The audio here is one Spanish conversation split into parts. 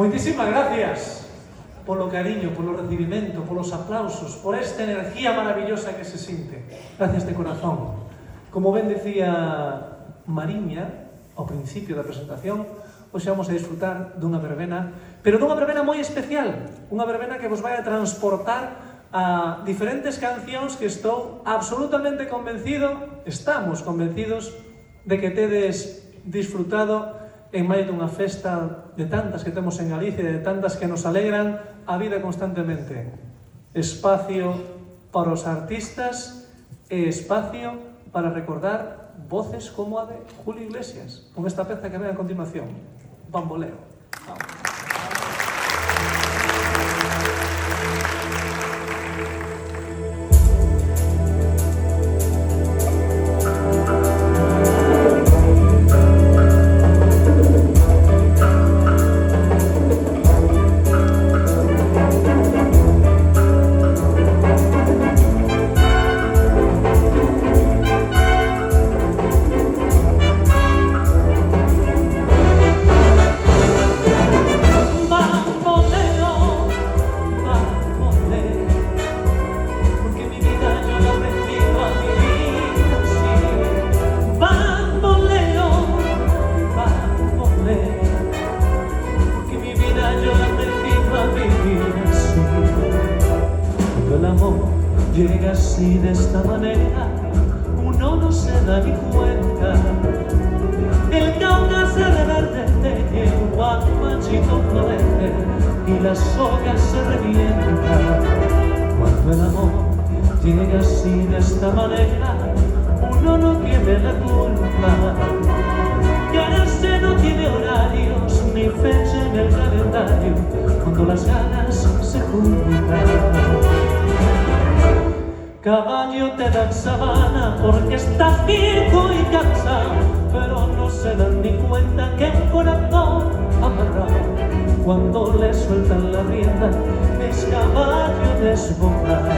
Moitísimas gracias polo cariño, polo recibimento, polos aplausos, por esta energía maravillosa que se sinte. Gracias de corazón. Como ben decía Mariña ao principio da presentación, hoxe vamos a disfrutar dunha verbena, pero dunha verbena moi especial, unha verbena que vos vai a transportar a diferentes cancións que estou absolutamente convencido, estamos convencidos de que tedes disfrutado en medio dunha festa de tantas que temos en Galicia e de tantas que nos alegran a vida constantemente. Espacio para os artistas e espacio para recordar voces como a de Julio Iglesias, con esta peza que ven a continuación, Bamboleo. Vamos. Llega así de esta manera, uno no se da ni cuenta. El Cauca se reverdece, el guapachito florece y la soga se revienta. Cuando el amor llega así de esta manera, uno no tiene la culpa. Quererse no tiene horarios ni fecha en el calendario, cuando las ganas se juntan. Caballo, te dan sabana porque estás viejo y cansado, pero no se dan ni cuenta que un corazón amarrado, cuando le sueltan la rienda, es caballo desbocado.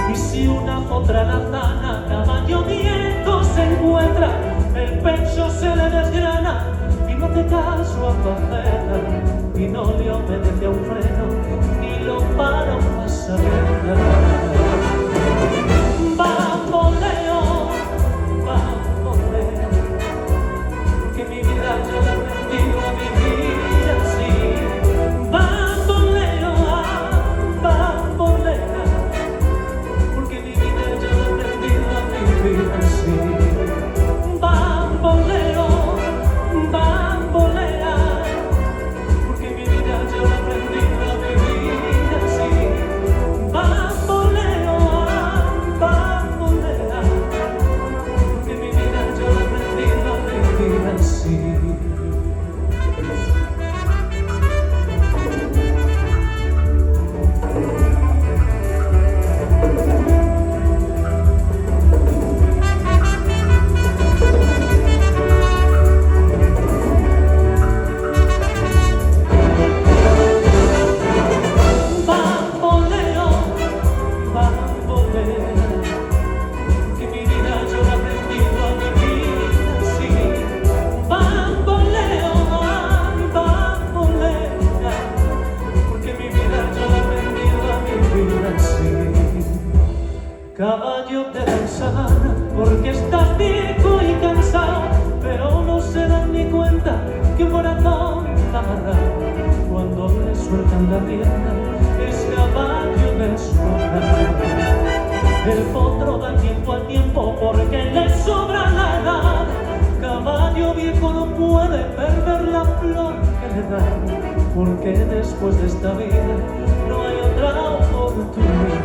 Y si una otra lazana, caballo viejo se encuentra, el pecho se le desgrana y no hace caso a faceta, y no le obedece a un freno, ni lo para un pasajero. Bamboleo, bamboleo, que mi vida yo la he aprendido a vivir así. Bamboleo, bambolea, porque mi vida yo la he aprendido a vivir así. Bamboleo, bambolea, porque mi vida yo la he aprendido a vivir así. Bamboleo, bambolea, porque mi vida yo la he aprendido a vivir así. Caballo, te dan sabana porque estás viejo y cansado, pero no se dan ni cuenta que un corazón amarrado, cuando le sueltan la rienda, es caballo desbocado. El potro da tiempo al tiempo porque le sobra la edad, caballo viejo no puede perder la flor que le da, porque después de esta vida no hay otra oportunidad.